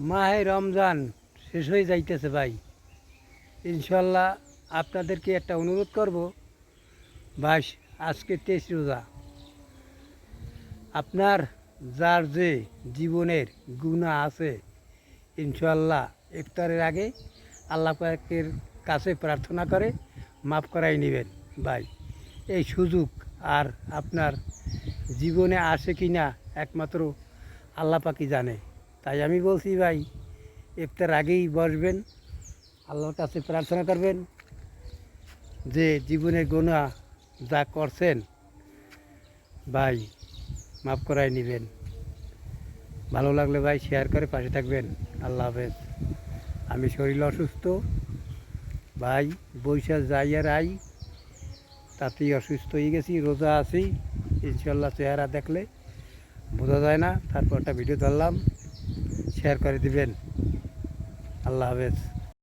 মাহে রমজান শেষ হয়ে যাইতেছে ভাই। ইনশাল্লাহ আপনাদেরকে একটা অনুরোধ করব ভাই, আজকে 23 রোজা। আপনার যার যে জীবনের গুনাহ আছে ইনশাল্লাহ ইফতারের আগে আল্লাহ পাকের কাছে প্রার্থনা করে মাফ করাই নেবেন ভাই। এই সুযোগ আর আপনার জীবনে আসে কি না একমাত্র আল্লাহ পাকই জানে। তাই আমি বলছি ভাই, ইফতার আগেই বসবেন, আল্লাহর কাছে প্রার্থনা করবেন যে জীবনের গুনাহ যা করছেন ভাই মাফ করাই নেবেন। ভালো লাগলে ভাই শেয়ার করে পাশে থাকবেন। আল্লাহ হাফেজ। আমি শরীর অসুস্থ ভাই, বৈশাখ যাই আর আই তাতেই অসুস্থ হয়ে গেছি। রোজা আছি, ইনশাল্লাহ চেহারা দেখলে বোঝা যায় না। তারপর একটা ভিডিও ধরলাম, শেয়ার করে দিবেন। আল্লাহ হাফেজ।